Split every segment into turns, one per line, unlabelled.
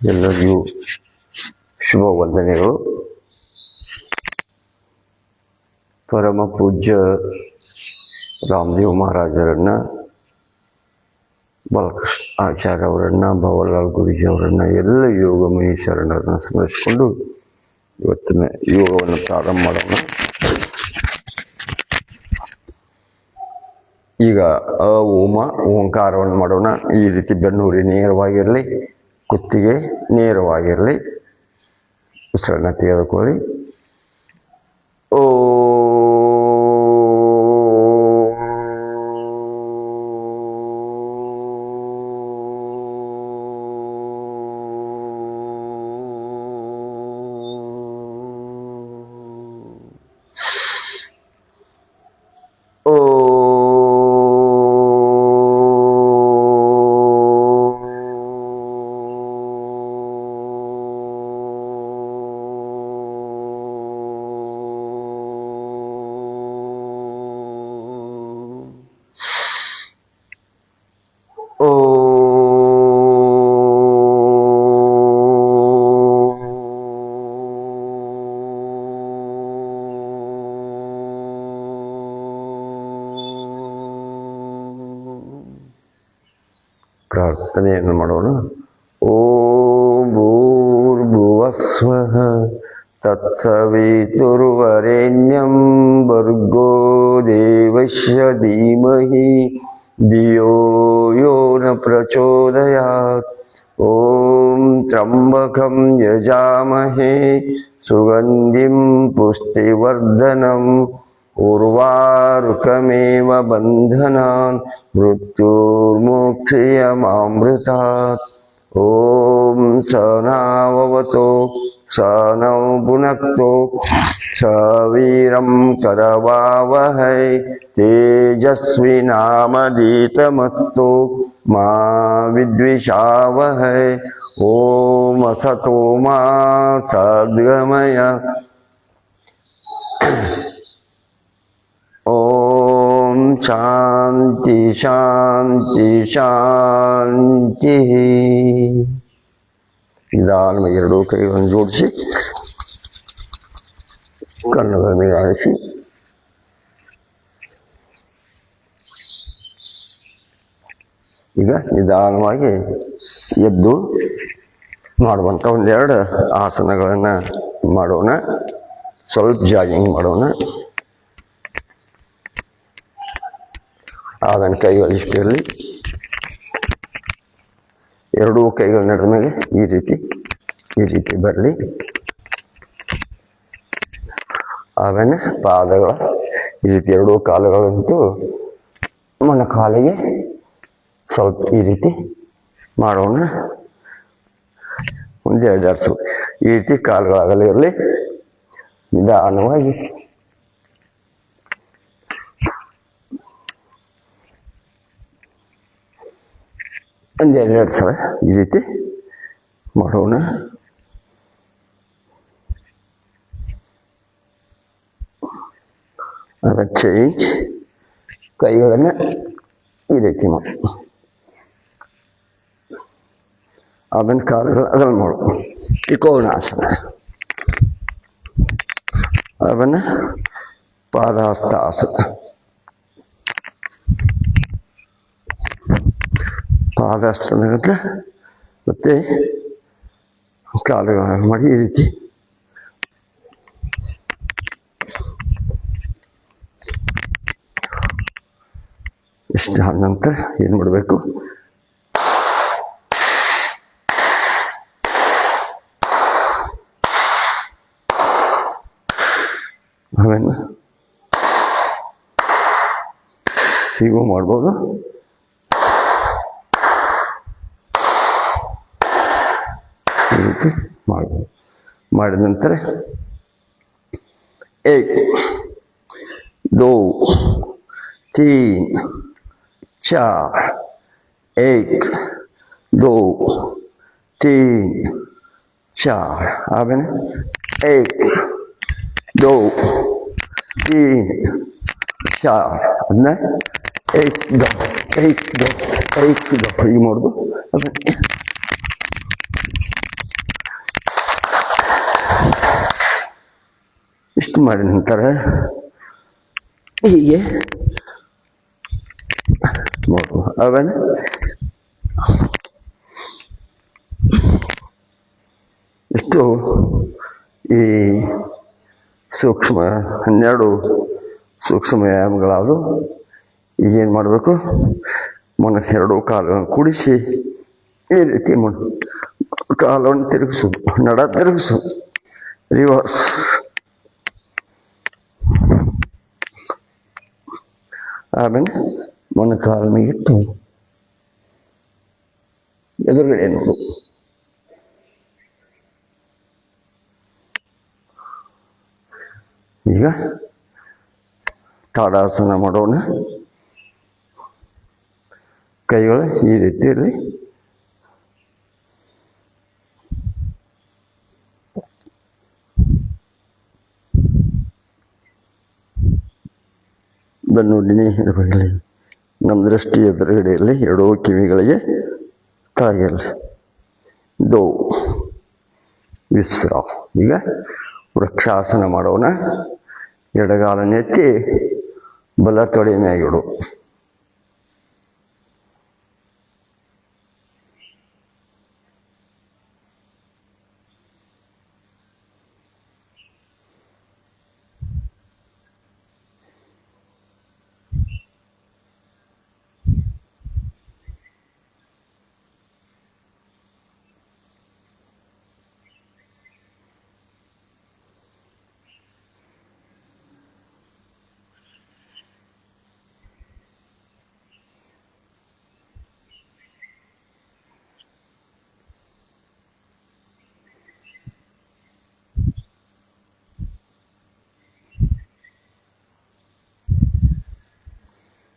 ಎಲ್ಲರಿಗೂ ಶುಭ ವಂದನೆಗಳು. ಪರಮ ಪೂಜ್ಯ ರಾಮದೇವ್ ಮಹಾರಾಜರನ್ನ, ಬಾಲಕೃಷ್ಣ ಆಚಾರ್ಯ ಅವರನ್ನ, ಭವಲಾಲ್ ಗುರೂಜಿ ಅವರನ್ನ, ಎಲ್ಲ ಯೋಗಮಯಿ ಶರಣರನ್ನ ಸ್ಮರಿಸಿಕೊಂಡು ಇವತ್ತಿನ ಯೋಗವನ್ನು ಪ್ರಾರಂಭ ಮಾಡೋಣ. ಈಗ ಓಂಕಾರವನ್ನು ಮಾಡೋಣ. ಈ ರೀತಿ ಬೆನ್ನುಹುರಿ ನೇರವಾಗಿರಲಿ, ಕುತ್ತಿಗೆ ನೇರವಾಗಿರಲಿ. ಉಸಿರನ್ನ ತೆಗೆದುಕೊಳ್ಳಿ. ಓ ಪ್ರಾರ್ಥನೆಯನ್ನು ಮಾಡೋಣ. ಓಂ ಭೂರ್ಭುವಸ್ವಃ ತತ್ಸವಿತುರ್ವರೆಣ್ಯಂ ಭರ್ಗೋ ದೇವಸ್ಯ ಧೀಮಹಿ ಧಿಯೋ ಯೋ ನ ಪ್ರಚೋದಯಾತ್. ಓಂ ತ್ರ್ಯಂಬಕಂ ಯಜಾಮಹೇ ಸುಗಂಧಿಂ ಪುಷ್ಟಿವರ್ಧನಂ ಉರ್ವಾರುಕಮೇವ ಬಂಧನಾನ್ ಮೃತ್ಯುರ್ಮುಕ್ಷಯಮಾಮೃತಾತ್. ಓಂ ಸನಾವವತೋ ಸನೌ ಭುನಕ್ತೋ ಸವೀರಂ ಕರವಾವಹೈ ತೇಜಸ್ವಿನಾಮಧೀತಮಸ್ತು ಮಾ ವಿದ್ವಿಷಾವಹೈ. ಓಂ ಅಸತೋ ಮಾ ಸದ್ಗಮಯ. ಓಂ ಶಾಂತಿ ಶಾಂತಿ ಶಾಂತಿ. ನಿಧಾನವಾಗಿ ಎರಡೂ ಕೈಗಳನ್ನು ಜೋಡಿಸಿ ಕಣ್ಣುಗಳ ಮೇಲೆ ಆಡಿಸಿ ಈಗ ನಿಧಾನವಾಗಿ ಎದ್ದು ಮಾಡುವಂಥ ಒಂದೆರಡು ಆಸನಗಳನ್ನು ಮಾಡೋಣ. ಸ್ವಲ್ಪ ಜಾಗಿಂಗ್ ಮಾಡೋಣ. ಆಮೇಲೆ ಕೈಗಳು ಇಷ್ಟಿರಲಿ. ಎರಡೂ ಕೈಗಳ ನಡುವೆ ಮೇಲೆ ಈ ರೀತಿ ಬರಲಿ. ಆಮೇಲೆ ಪಾದಗಳ ಈ ರೀತಿ ಎರಡೂ ಕಾಲುಗಳಂತೂ ಮೊನ್ನ ಕಾಲಿಗೆ ಸ್ವಲ್ಪ ಈ ರೀತಿ ಮಾಡೋಣ. ಒಂದೆರಡು ಈ ರೀತಿ ಕಾಲುಗಳಾಗಲೇ ಇರಲಿ. ನಿಧಾನವಾಗಿ ಒಂದೆರಡು ಸಲ ಈ ರೀತಿ ಮಾಡೋಣ. ಚೇಂಜ್. ಕೈಗಳನ್ನು ಈ ರೀತಿ ಮಾಡಿ. ಆಮೇಲೆ ಕಾಲುಗಳು ಅಗಲ ಮಾಡು. ತ್ರಿಕೋಣಾಸನ. ಆಮೇಲೆ ಪಾದಹಸ್ತಾಸನ. ಪಾದಹಸ್ತನ ಮತ್ತೆ ಕಾಲುಗಳನ್ನು ಮಾಡಿ ಈ ರೀತಿ ಇಷ್ಟ ಆದ ನಂತರ ಏನು ಮಾಡಬೇಕು, ಆಮೇಲೆ ಹೀಗೂ ಮಾಡ್ಬೋದು. ಈ ರೀತಿ ಮಾಡ್ಬೋದು. ಮಾಡಿದ ನಂತರ 1 2 3 4 1 2 3 4. ಆಮೇಲೆ 1 2 3 4. ಅದನ್ನ 1 2 1 2 1 2 ಹೀಗೆ ಮಾಡೋದು. ಆಮೇಲೆ ಇಷ್ಟು ಮಾಡಿದ ನಂತರ ಹೀಗೆ ನೋಡುವ. ಆಮೇಲೆ ಇಷ್ಟು ಈ ಸೂಕ್ಷ್ಮ 12 ಸೂಕ್ಷ್ಮ ವ್ಯಾಯಾಮಗಳಾದವು. ಈಗೇನು ಮಾಡಬೇಕು, ಎರಡೂ ಕಾಲುಗಳನ್ನು ಕೂಡಿಸಿ ಈ ರೀತಿ ಕಾಲವನ್ನು ತಿರುಗಿಸು, ನಡ ತಿರುಗಿಸು, ರಿವರ್ಸ್. ಆಮೇಲೆ ಮೊಣಕಾಲ ಮೇಲಿಟ್ಟು ಎದುರುಗಡೆ ನೋಡು. ಈಗ ತಾಡಾಸನ ಮಾಡೋಣ. ಕೈಗಳು ಈ ರೀತಿ ಇರಲಿ. ಬೆನ್ನುಡಿನಿ ಇರಲಿ. ನಮ್ಮ ದೃಷ್ಟಿ ಎದುರುಗಡೆಯಲ್ಲಿ ಎರಡೂ ಕಿವಿಗಳಿಗೆ ತಾಗಿರಲಿ. ಡೋ ವಿಶ್ರಾಮ. ಈಗ ವೃಕ್ಷಾಸನ ಮಾಡೋಣ. ಎಡಗಾಲನ್ನೆತ್ತಿ ಬಲ ತೊಡೆ ಮ್ಯಾಗಿಡು.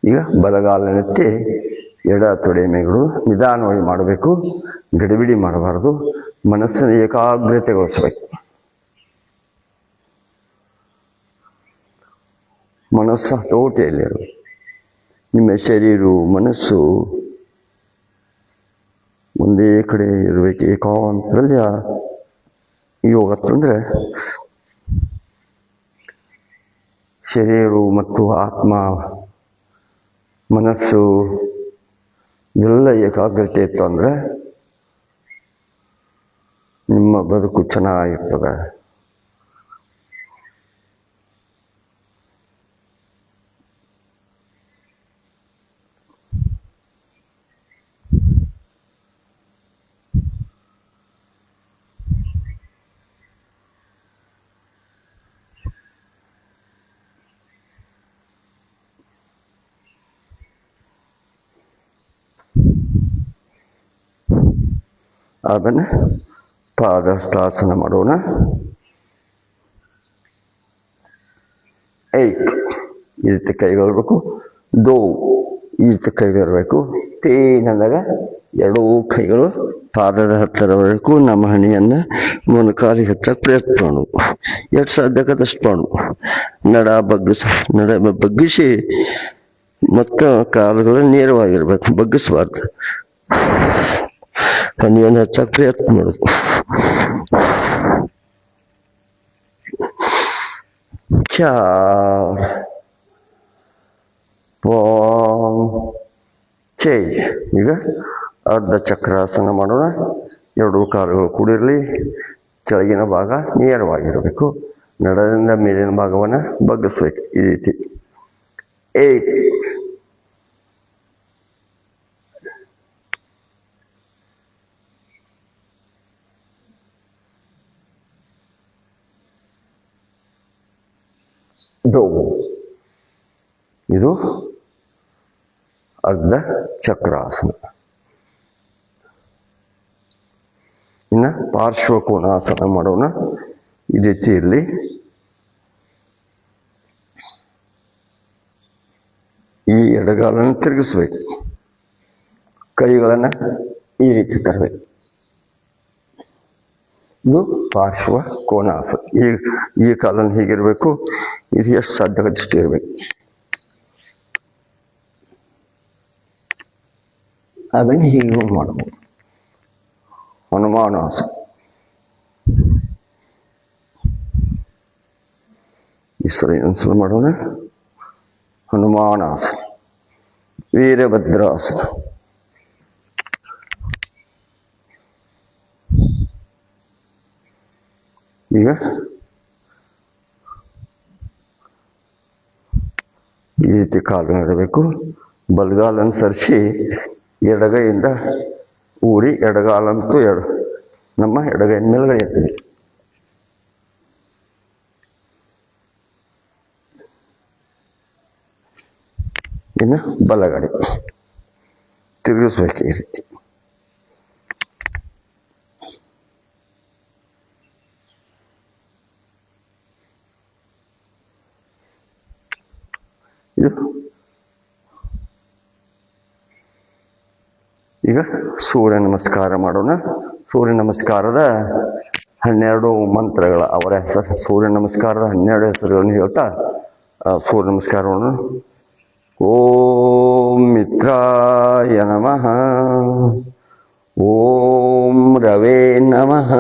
ಈಗ ಬಲಗಾಲನೆತ್ತಿ ಎಡ ತೊಡೆ ಮೇಗಳು ನಿಧಾನವಾಗಿ ಮಾಡಬೇಕು. ಗಡಿಬಿಡಿ ಮಾಡಬಾರ್ದು. ಮನಸ್ಸನ್ನು ಏಕಾಗ್ರತೆಗೊಳಿಸಬೇಕು. ಮನಸ್ಸು ಹತೋಟಿಯಲ್ಲಿರಬೇಕು. ನಿಮ್ಮ ಶರೀರವು ಮನಸ್ಸು ಒಂದೇ ಕಡೆ ಇರಬೇಕು. ಏಕಾಂತದಲ್ಲಿ ಯೋಗ ತಂದರೆ ಶರೀರವು ಮತ್ತು ಆತ್ಮ ಮನಸ್ಸು ಎಲ್ಲ ಏಕಾಗ್ರತೆ ಇತ್ತು ಅಂದರೆ ನಿಮ್ಮ ಬದುಕು ಚೆನ್ನಾಗಿರ್ತದೆ. ಆಮೇಲೆ ಪಾದಹಸ್ತಾಸನ ಮಾಡೋಣ. ಏಕ್ ಈ ರೀತಿ ಕೈಗಳಿರಬೇಕು. ಡೋ ಈ ರೀತಿ ಕೈಗಳಿರಬೇಕು. ತೇನ್ ಅಂದಾಗ ಎರಡೂ ಕೈಗಳು ಪಾದದ ಹತ್ತಿರ ಬರಬೇಕು. ನಮ್ಮ ಹಣೆಯನ್ನು ಮೊಣಕಾಲಿಗೆ ಹಚ್ಚಕ್ಕೆ ಪ್ರಯತ್ನ ಮಾಡು. ಎಷ್ಟು ಸಾಧ್ಯಕ್ಕದಷ್ಟು ಮಾಡು. ನಡ ಬಗ್ಗಿಸಿ ಮತ್ತು ಕಾಲುಗಳು ನೇರವಾಗಿರ್ಬೇಕು. ಬಗ್ಗಿಸಬಾರ್ದು. ಹಣೆಯನ್ನು ಹಚ್ಚಕ್ಕೆ ಪ್ರಯತ್ನ ಮಾಡೋದು. ಈಗ ಅರ್ಧ ಚಕ್ರಾಸನ ಮಾಡೋಣ. ಎರಡೂ ಕಾಲುಗಳು ಕೂಡಿರಲಿ. ಕೆಳಗಿನ ಭಾಗ ನೇರವಾಗಿರಬೇಕು. ನಡದಿಂದ ಮೇಲಿನ ಭಾಗವನ್ನು ಬಗ್ಗಿಸ್ಬೇಕು. ಈ ರೀತಿ ಇದು ಅರ್ಧ ಚಕ್ರಾಸನ. ಇನ್ನು ಪಾರ್ಶ್ವಕೋನಾಸನ ಮಾಡೋಣ. ಈ ರೀತಿ ಇರಲಿ. ಈ ಎಡಗಾಲನ್ನು ತಿರುಗಿಸ್ಬೇಕು. ಕೈಗಳನ್ನು ಈ ರೀತಿ ತರಬೇಕು. ಇದು ಪಾರ್ಶ್ವ ಕೋನಾಸನ. ಈ ಕಾಲನ್ನು ಹೀಗಿರಬೇಕು. ಇದು ಎಷ್ಟು ಸಾಧ್ಯವಾದಷ್ಟು ಇರಬೇಕು. ಆಮೇಲೆ ಹೀಗೆ ಮಾಡಬಹುದು. ಹನುಮಾನಾಸನ. ಈ ಸಲ ಇನ್ನೊಂದ್ಸಲ ಮಾಡೋಣ. ಹನುಮಾನಾಸನ, ವೀರಭದ್ರಾಸನ. ಈಗ ಈ ರೀತಿ ಕಾಲು ಇಡಬೇಕು. ಬಲಗಾಲನ್ನು ಸರಿಸಿ ಎಡಗೈಯಿಂದ ಊರಿ ಎಡಗಾಲಂತೂ ನಮ್ಮ ಎಡಗೈನ ಮೇಲ್ಗಡೆ ಎತ್ತೀವಿ. ಇನ್ನು ಬಲಗಡೆ ತಿರುಗಿಸ್ಬೇಕು ಈ ರೀತಿ. ಇದು ಈಗ ಸೂರ್ಯ ನಮಸ್ಕಾರ ಮಾಡೋಣ. ಸೂರ್ಯ ನಮಸ್ಕಾರದ 12 ಮಂತ್ರಗಳ ಅವರ ಹೆಸರು, ಸೂರ್ಯ ನಮಸ್ಕಾರದ 12 ಹೆಸರುಗಳನ್ನು ಹೇಳ್ತಾ ಸೂರ್ಯ ನಮಸ್ಕಾರವನ್ನು. ಓಂ ಮಿತ್ರಾಯ ನಮಃ, ಓಂ ರವೇ ನಮಃ,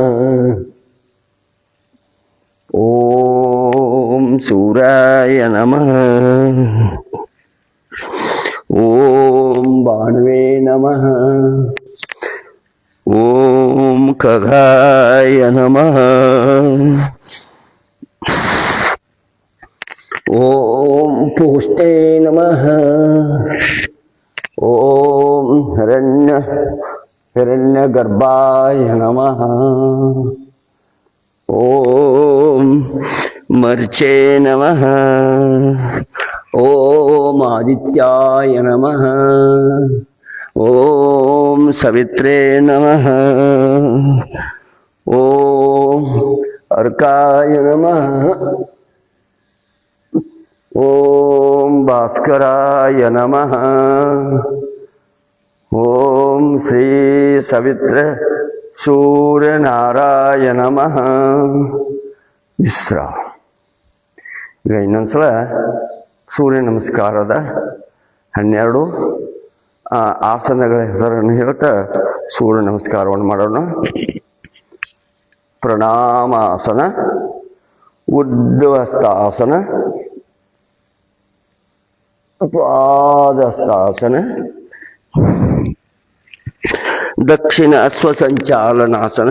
ಓಂ ಸೂರ್ಯಾಯ ನಮಃ, ಓಂ ಭಾನುವೇ ನಮಃ, ಓಂ ಖಗಾಯ ನಮಃ, ಓಂ ಪುಷ್ಟೇ ನಮಃ, ಓಂ ಹಿರಣ್ಯಗರ್ಭಾಯ ನಮಃ, ಓಂ ಮರ್ಚೇ ನಮಃ, ಓಂ ಆದಿತ್ಯಾಯ ನಮಃ, ಓಂ ಸವಿತ್ರೇ ನಮಃ, ಓಂ ಅರ್ಕಾಯ ನಮಃ, ಓಂ ಭಾಸ್ಕರಾಯ ನಮಃ, ಓಂ ಶ್ರೀ ಸವಿತ್ರ ಸೂರ್ಯನಾರಾಯ ನಮಃ. ವಿಶ್ರಾಮ. ಈಗ ಇನ್ನೊಂದ್ಸಲ ಸೂರ್ಯ ನಮಸ್ಕಾರದ 12 ಆಸನಗಳ ಹೆಸರನ್ನು ಹೇಳ್ತಾ ಸೂರ್ಯ ನಮಸ್ಕಾರವನ್ನು ಮಾಡೋಣ. ಪ್ರಣಾಮಾಸನ, ಉದ್ಧವಸ್ತಾಸನ, ಪಾದಸ್ತಾಸನ, ದಕ್ಷಿಣ ಸ್ವಸಂಚಾಲನಾಸನ,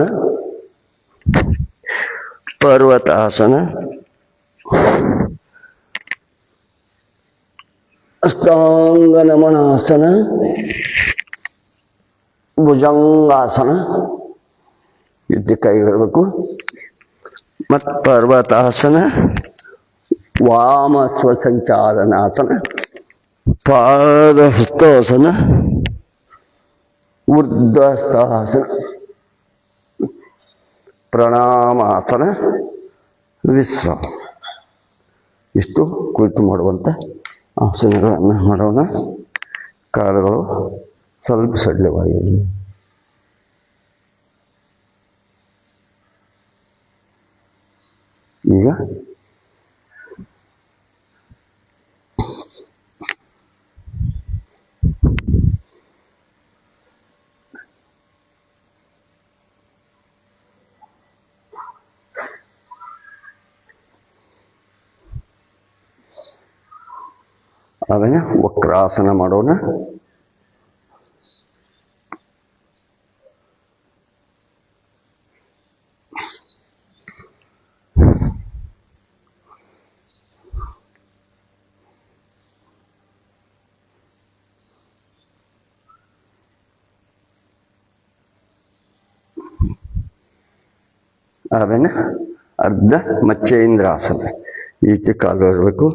ಪರ್ವತಾಸನ, ಅಷ್ಟಾಂಗ ನಮನಾಸನ, ಭುಜಂಗಾಸನ. ಯುದ್ಧ ಕೈಗಿಡಬೇಕು. ಮತ್ತು ಪರ್ವತಾಸನ, ವಾಮ ಸ್ವಸಂಚಾಲನಾಸನ, ಪಾದಹಸ್ತಾಸನ, ಊರ್ಧ್ವಸ್ಥಾಸನ, ಪ್ರಣಾಮಾಸನ, ವಿಶ್ರಾಮ. ಇಷ್ಟು ಕುಳಿತು ಮಾಡುವಂಥ ಆಸನಗಳನ್ನು ಮಾಡೋಣ. ಕಾಲುಗಳು ಸ್ವಲ್ಪ ಸಡಿಲವಾಗಿರಲಿ. ಈಗ ಆಮೇಲೆ ವಕ್ರಾಸನ ಮಾಡೋಣ. ಆಮೇಲೆ ಅರ್ಧ ಮಚ್ಚೇಂದ್ರಾಸನ. ಈ ರೀತಿ ಕಾಲು ಇರಬೇಕು.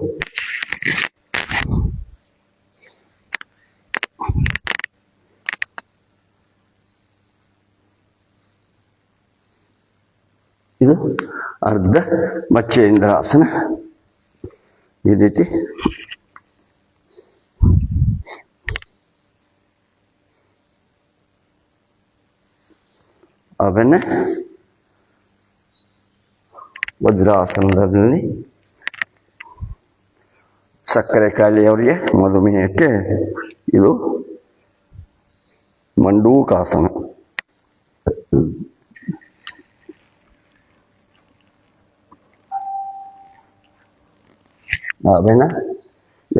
ಇದು ಅರ್ಧ ಮಚ್ಚೇಂದ್ರಾಸನ. ಈ ರೀತಿ ಆಮೇಲೆ ವಜ್ರಾಸನದಲ್ಲಿ ಸಕ್ಕರೆ ಕಾಯಿಲೆಯವರಿಗೆ, ಮಧುಮೇಹಕ್ಕೆ ಇದು ಮಂಡೂಕಾಸನ. ಆಮೇಲೆ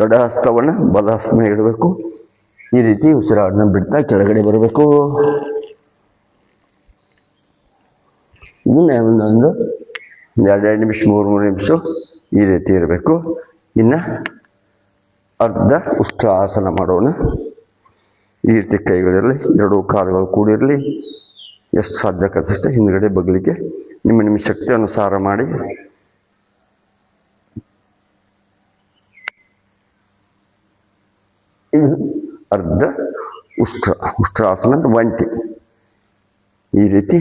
ಎಡ ಹಸ್ತವನ್ನು ಬಲ ಹಸ್ತನ ಇಡಬೇಕು. ಈ ರೀತಿ ಉಸಿರಾಡನ್ನ ಬಿಡ್ತಾ ಕೆಳಗಡೆ ಬರಬೇಕು. ಒಂದೊಂದು 2 ನಿಮಿಷ 3 ನಿಮಿಷ ಈ ರೀತಿ ಇರಬೇಕು. ಇನ್ನು ಅರ್ಧ ಉಷ್ಟ್ರಾಸನ ಮಾಡೋಣ. ಈ ರೀತಿ ಕೈಗಳಿರಲಿ, 2 ಕಾಲುಗಳು ಕೂಡಿರಲಿ. ಎಷ್ಟು ಸಾಧ್ಯಕ್ಕಷ್ಟು ಹಿಂದ್ಗಡೆ ಬಗ್ಲಿಕ್ಕೆ ನಿಮ್ಮ ಶಕ್ತಿ ಅನುಸಾರ ಮಾಡಿ. ಇದು ಅರ್ಧ ಉಷ್ಟ್ರಾಸನ ಒಂಟಿ. ಈ ರೀತಿ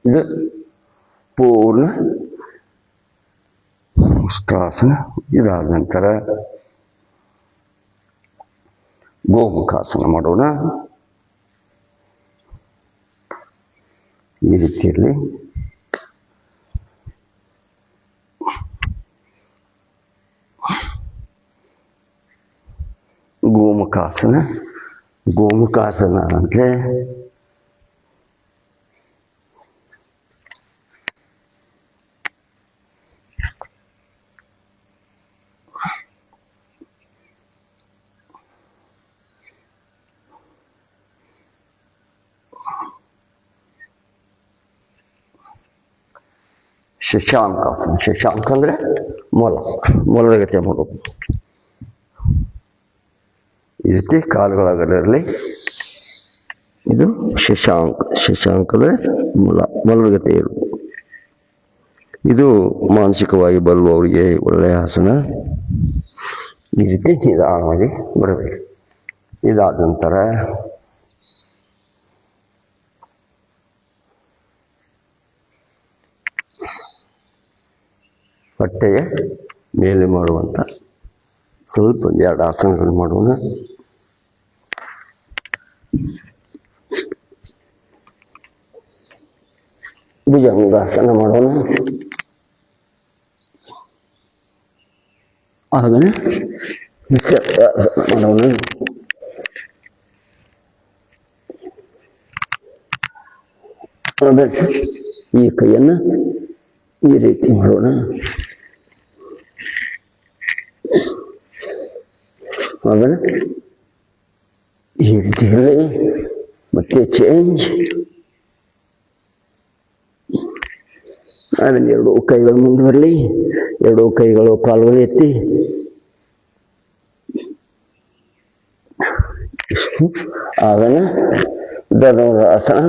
ಇದು ಪೂರ್ಣ ಉಷ್ಟ್ರಾಸನ. ಇದಾದ ನಂತರ ಗೋಮುಖಾಸನ ಮಾಡೋಣ. ಈ ರೀತಿಯಲ್ಲಿ ಗೋಮುಖಾಸನ ಅಂದರೆ ಶಶಾಂಕಾಸನ. ಶಶಾಂಕ ಅಂದರೆ ಮೊಲದ ಗತಿ ಮಾಡೋದು. ಈ ರೀತಿ ಕಾಲುಗಳಾಗಲಿರಲಿ. ಇದು ಶಶಾಂಕ ಅಂದರೆ ಮೊಲದ ಗತಿ ಇರುವುದು. ಇದು ಮಾನಸಿಕವಾಗಿ ಬರುವವರಿಗೆ ಒಳ್ಳೆಯ ಆಸನ. ಈ ರೀತಿ ನಿಧಾನವಾಗಿ ಬರಬೇಕು. ಇದಾದ ನಂತರ ಹೊಟ್ಟೆಯ ಮೇಲೆ ಮಾಡುವಂಥ ಸ್ವಲ್ಪ 2 ಆಸನಗಳು ಮಾಡೋಣ. ಭುಜಂಗಾಸನ ಮಾಡೋಣ. ಆಮೇಲೆ ಮಾಡೋಣ. ಆಮೇಲೆ ಈ ಕೈಯನ್ನು ಈ ರೀತಿ ಮಾಡೋಣ. ಆಮೇಲೆ ಈ ರೀತಿ ಮತ್ತೆ ಚೇಂಜ್. ಆಮೇಲೆ 2 ಕೈಗಳು ಮುಂದೆ ಬರಲಿ. 2 ಕೈಗಳು ಕಾಲುಗಳು ಎತ್ತಿ. ಆಮೇಲೆ ಧನುರಾಸನ.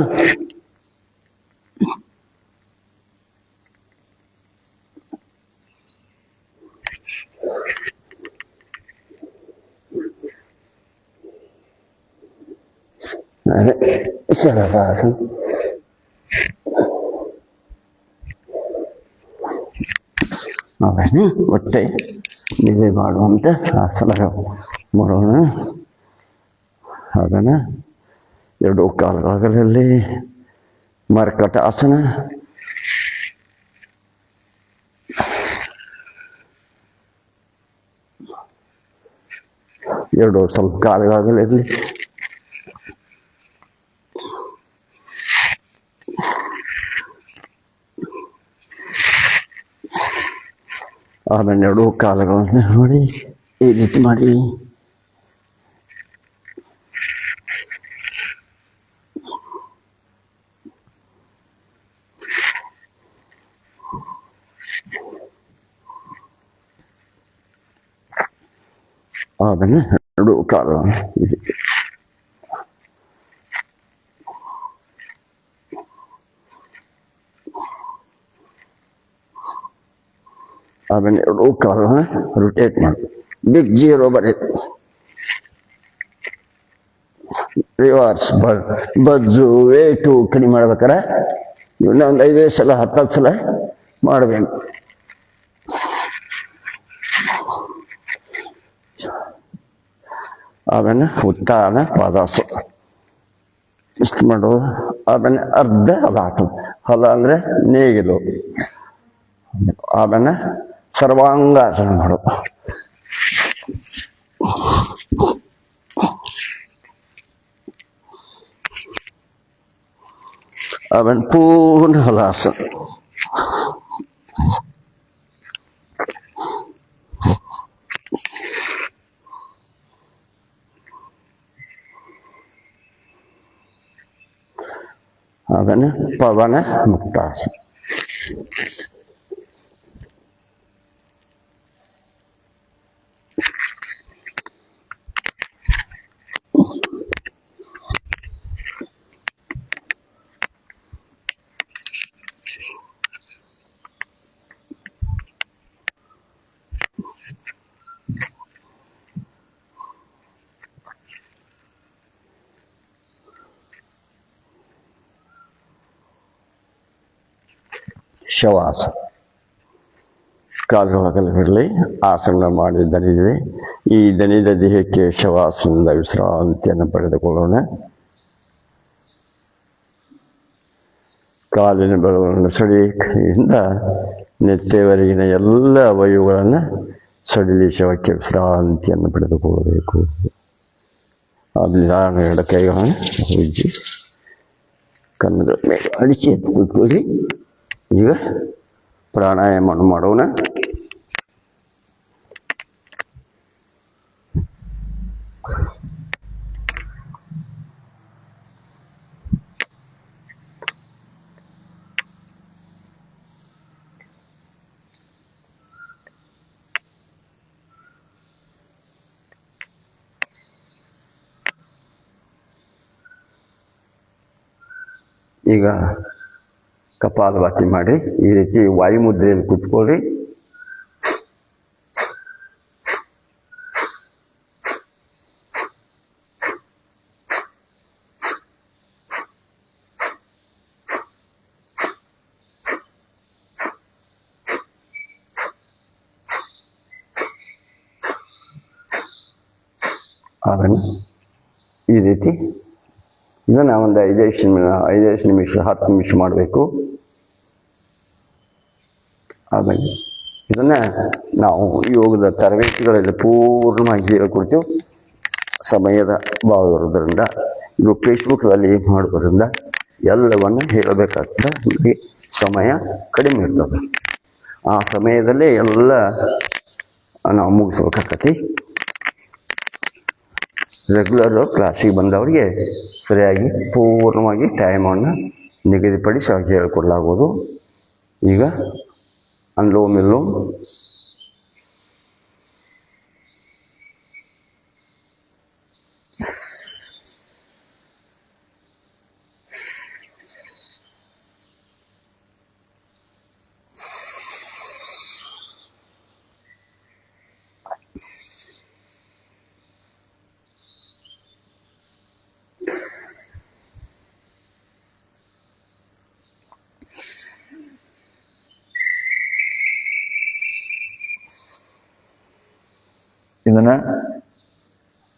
ಶಲಭಾಸನ. ಆಮೇಲೆ ಹೊಟ್ಟೆ ನಿದ್ದೆ ಮಾಡುವಂಥ ಆಸನ ಮಾಡೋಣ. ಆಮೇಲೆ 2 ಕಾಲುಗಳಲ್ಲಿ ಮರ್ಕಟ ಆಸನ. ಎರಡು ಸ್ವಲ್ಪ ಕಾಲುಗಳಲ್ಲಿ ಆಮೇಲೆ 2 ಕಾಲುಗಳನ್ನು ನೋಡಿ ಈ ರೀತಿ ಮಾಡಿ. ಆಮೇಲೆ 2 ಕಾಲುಗಳನ್ನು ಆಮೇಲೆ 2 ಕಾಲುಗಳನ್ನು ರೊಟೇಟ್ ಮಾಡಿ ಬಿಗ್ ಜೀರೋ ಬರೀತು. ರಿವರ್ಸ್ ಬಜ್ಜು ವೇಟು ಕಡಿಮೆ ಮಾಡ್ಬೇಕಾರೆ ಇವನ್ನ ಒಂದು 5 ಸಲ 10 ಸಲ ಮಾಡಬೇಕು. ಆಮೇಲೆ ಉತ್ತಾನ ಪಾದಾಸನ ಇಷ್ಟು ಮಾಡೋದು. ಆಮೇಲೆ ಅರ್ಧ ಹಲಾಸನ. ಹಲ ಅಂದ್ರೆ ನೇಗಿಲು. ಆಮೇಲೆ ಸರ್ವಾಂಗಾಸನ ಮಾಡೋದು. ಆಮೇಲೆ ಪೂರ್ಣ ಹಲಾಸನ. ಆಮೇಲೆ ಪವನ ಮುಕ್ತಾಸನ. ಶವಾಸನ. ಕಾಲುಗಳಗಲಿರಲಿ, ಆಸನ ಮಾಡಿ ದಣಿದಿದೆ. ಈ ದಣಿದ ದೇಹಕ್ಕೆ ಶವಾಸನದಿಂದ ವಿಶ್ರಾಂತಿಯನ್ನು ಪಡೆದುಕೊಳ್ಳೋಣ. ಕಾಲಿನ ಬೆರಳುಗಳನ್ನು ಸಡಿಲಿಕೆಯಿಂದ ನೆತ್ತೆವರೆಗಿನ ಎಲ್ಲ ಅವಯವಗಳನ್ನು ಸಡಿಲಿ ಶವಕ್ಕೆ ವಿಶ್ರಾಂತಿಯನ್ನು ಪಡೆದುಕೊಳ್ಳಬೇಕು. ಆಮೇಲೆ ಎರಡು ಕೈಗಳನ್ನು ಉಜ್ಜಿ ಕಣ್ಣದ ಮೇಲೆ ಅಡಿಸಿ ಎತ್ತು ಕೂತ್ಕೊಳ್ಳಿ. ಈಗ ಪ್ರಾಣಾಯಾಮವನ್ನು ಮಾಡೋಣ. ಈಗ ಕಪಾಲಭಾತಿ ಮಾಡಿ ಈ ರೀತಿ ವಾಯುಮುದ್ರೆಯಲ್ಲಿ ಕೂತ್ಕೊಳ್ಳಿ. ಆಮೇಲೆ ಈ ರೀತಿ ಇದನ್ನು ಒಂದು 5 ನಿಮಿಷ 10 ನಿಮಿಷ ಮಾಡಬೇಕು. ಆಮೇಲೆ ಇದನ್ನು ನಾವು ಯೋಗದ ತರಬೇತಿಗಳಲ್ಲಿ ಪೂರ್ಣವಾಗಿ ಹೇಳ್ಕೊಡ್ತೀವಿ. ಸಮಯದ ಭಾವ ಇರೋದ್ರಿಂದ ಇದು ಫೇಸ್ಬುಕ್ದಲ್ಲಿ ಮಾಡೋದ್ರಿಂದ ಎಲ್ಲವನ್ನು ಹೇಳಬೇಕಾಗ್ತದೆ. ನಮಗೆ ಸಮಯ ಕಡಿಮೆ ಇರ್ತದೆ. ಆ ಸಮಯದಲ್ಲೇ ಎಲ್ಲ ನಾವು ಮುಗಿಸ್ಬೇಕಾಗತ್ತೆ. ರೆಗ್ಯುಲರ್ ಕ್ಲಾಸಿಗೆ ಬಂದವರಿಗೆ ಸರಿಯಾಗಿ ಪೂರ್ಣವಾಗಿ ಟೈಮನ್ನು ನಿಗದಿಪಡಿಸಿ ಹೇಳಿಕೊಡಲಾಗುವುದು. ಈಗ ಅನುಲೋಮ ವಿಲೋಮ, ಇದನ್ನು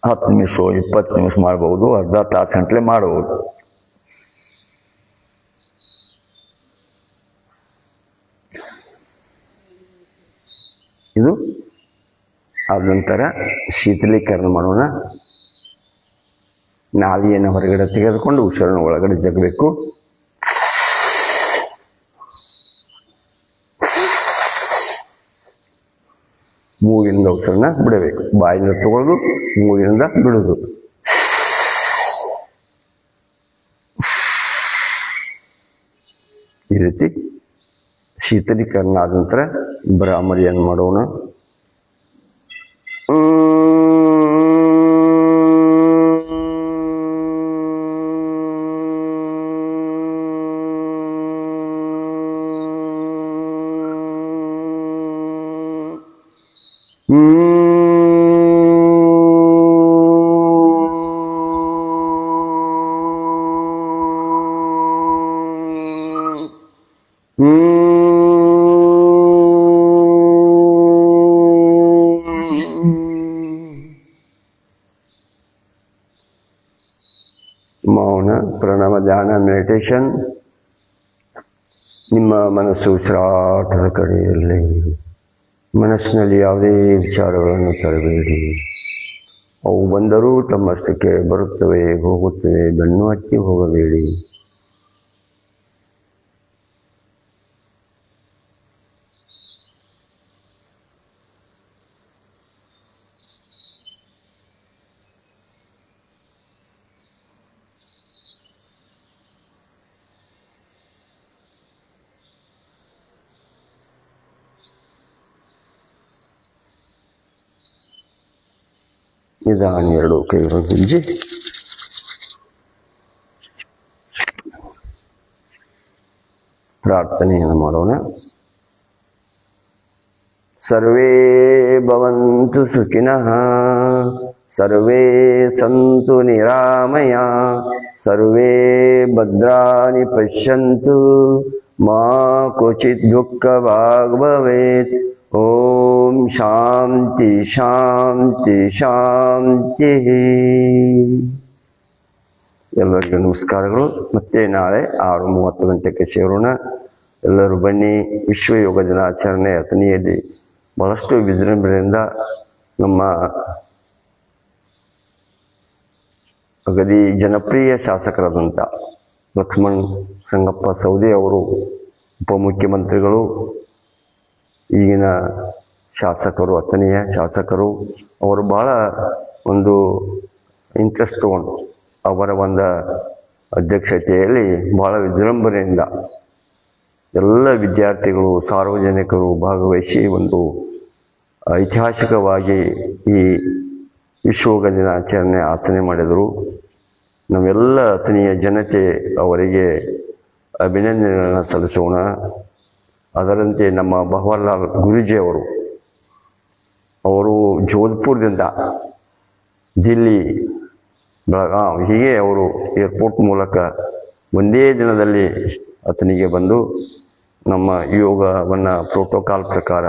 10 ನಿಮಿಷ 20 ನಿಮಿಷ ಮಾಡ್ಬೋದು, ಅರ್ಧ ತಾಸು ಗಂಟಲೆ ಮಾಡ್ಬೋದು. ಇದು ಆದ ನಂತರ ಶೀತಲೀಕರಣ ಮಾಡೋಣ. ನಾಲಿಗೆಯನ್ನು ಹೊರಗಡೆ ತೆಗೆದುಕೊಂಡು ಉಸಿರನ್ನು ಒಳಗಡೆ ಜಗಬೇಕು. ಮೂಗಿನಿಂದ ಉಸಿರನ್ನ ಬಿಡಬೇಕು. ಬಾಯಿಂದ ತಗೊಳ್ಳೋದು, ಮೂಗಿನಿಂದ ಬಿಡೋದು. ಈ ರೀತಿ ಶೀತಲೀಕರಣ ಆದ ನಂತರ ಭ್ರಾಮರಿಯನ್ನು ಮಾಡೋಣ. ಮೌನ, ಪ್ರಣವ, ಧ್ಯಾನ, ಮೆಡಿಟೇಷನ್. ನಿಮ್ಮ ಮನಸ್ಸು ಉಸಿರಾಟದ ಕಡೆಯಲ್ಲಿ. ಮನಸ್ಸಿನಲ್ಲಿ ಯಾವುದೇ ವಿಚಾರಗಳನ್ನು ತರಬೇಡಿ. ಅವು ಬಂದರೂ ತಮ್ಮಷ್ಟಕ್ಕೆ ಬರುತ್ತವೆ, ಹೋಗುತ್ತವೆ. ಬೆನ್ನು ಹಚ್ಚಿ ಹೋಗಬೇಡಿ. ನಿಧಾನ ಎರಡು ಕೈಗಳನ್ನು ಹಿಂಜಿ ಪ್ರಾರ್ಥನೆಯನ್ನು ಮಾಡೋಣ. ಸರ್ವೇ ಭವಂತು ಸುಖಿನಃ, ಸರ್ವೇ ಸಂತು ನಿರಾಮಯ, ಸರ್ವೇ ಭದ್ರಾಣಿ ಪಶ್ಯಂತು, ಮಾ ಕ್ವಚಿತ್ ದುಃಖಭಾಗ್ ಭವೇತ್. ಓಂ ಶಾಂತಿ ಶಾಂತಿ ಶಾಂತಿ. ಎಲ್ಲರಿಗೂ ನಮಸ್ಕಾರಗಳು. ಮತ್ತೆ ನಾಳೆ 6:30 ಗಂಟೆಗೆ ಸೇರೋಣ. ಎಲ್ಲರೂ ಬನ್ನಿ. ವಿಶ್ವ ಯೋಗ ದಿನಾಚರಣೆ ಅಥಣಿಯಲ್ಲಿ ಬಹಳಷ್ಟು ವಿಜೃಂಭಣೆಯಿಂದ ನಮ್ಮ ಅಗದಿ ಜನಪ್ರಿಯ ಶಾಸಕರಾದಂಥ ಲಕ್ಷ್ಮಣ್ ಸಂಗಪ್ಪ ಸವದಿ ಅವರು, ಉಪಮುಖ್ಯಮಂತ್ರಿಗಳು, ಈಗಿನ ಶಾಸಕರು, ಅಥಣಿಯ ಶಾಸಕರು, ಅವರು ಬಹಳ ಒಂದು ಇಂಟ್ರೆಸ್ಟ್ ತಗೊಂಡು ಅವರ ಒಂದು ಅಧ್ಯಕ್ಷತೆಯಲ್ಲಿ ಬಹಳ ವಿಜೃಂಭಣೆಯಿಂದ ಎಲ್ಲ ವಿದ್ಯಾರ್ಥಿಗಳು, ಸಾರ್ವಜನಿಕರು ಭಾಗವಹಿಸಿ ಒಂದು ಐತಿಹಾಸಿಕವಾಗಿ ಈ ವಿಶ್ವ ಯೋಗ ದಿನಾಚರಣೆ ಆಚರಣೆ ಮಾಡಿದರು. ನಾವೆಲ್ಲ ಅಥಣಿಯ ಜನತೆ ಅವರಿಗೆ ಅಭಿನಂದನೆಗಳನ್ನು ಸಲ್ಲಿಸೋಣ. ಅದರಂತೆ ನಮ್ಮ ಬಹವರ್ಲಾಲ್ ಗುರೂಜಿ ಅವರು ಜೋಧ್ಪುರದಿಂದ ದಿಲ್ಲಿ, ಬೆಳಗಾಂ ಹೀಗೆ ಅವರು ಏರ್ಪೋರ್ಟ್ ಮೂಲಕ ಒಂದೇ ದಿನದಲ್ಲಿ ಅಥಣಿಗೆ ಬಂದು ನಮ್ಮ ಯೋಗವನ್ನು ಪ್ರೋಟೋಕಾಲ್ ಪ್ರಕಾರ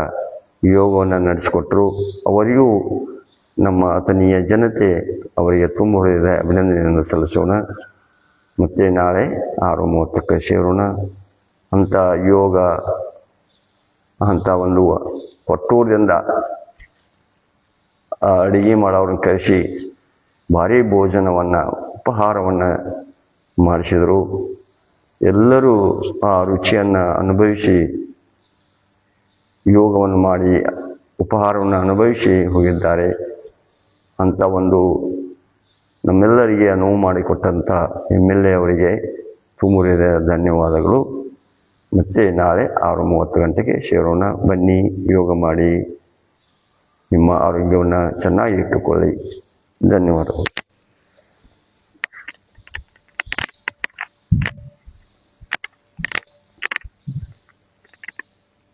ಯೋಗವನ್ನು ನಡೆಸಿಕೊಟ್ಟರು. ಅವರಿಗೂ ನಮ್ಮ ಅಥಣಿಯ ಜನತೆ ಅವರಿಗೆ ತುಂಬ ಹೃದಯದ ಅಭಿನಂದನೆಯನ್ನು ಸಲ್ಲಿಸೋಣ. ಮತ್ತು ನಾಳೆ 6:30ಕ್ಕೆ ಸೇರೋಣ. ಅಂಥ ಯೋಗ ಅಂಥ ಒಂದು ಒಟ್ಟೂರಿಂದ ಅಡುಗೆ ಮಾಡೋರನ್ನ ಕರೆಸಿ ಭಾರೀ ಭೋಜನವನ್ನು, ಉಪಹಾರವನ್ನು ಮಾಡಿಸಿದರು. ಎಲ್ಲರೂ ಆ ರುಚಿಯನ್ನು ಅನುಭವಿಸಿ ಯೋಗವನ್ನು ಮಾಡಿ ಉಪಹಾರವನ್ನು ಅನುಭವಿಸಿ ಹೋಗಿದ್ದಾರೆ. ಅಂಥ ಒಂದು ನಮ್ಮೆಲ್ಲರಿಗೆ ಅನುವು ಮಾಡಿಕೊಟ್ಟಂಥ MLA ಅವರಿಗೆ ತುಂಬ ಧನ್ಯವಾದಗಳು. ಮತ್ತು ನಾಳೆ 6:30 ಗಂಟೆಗೆ ಸೇರೋಣ. ಬನ್ನಿ, ಯೋಗ ಮಾಡಿ, ನಿಮ್ಮ ಆರೋಗ್ಯವನ್ನು ಚೆನ್ನಾಗಿ ಇಟ್ಟುಕೊಳ್ಳಿ. ಧನ್ಯವಾದಗಳು.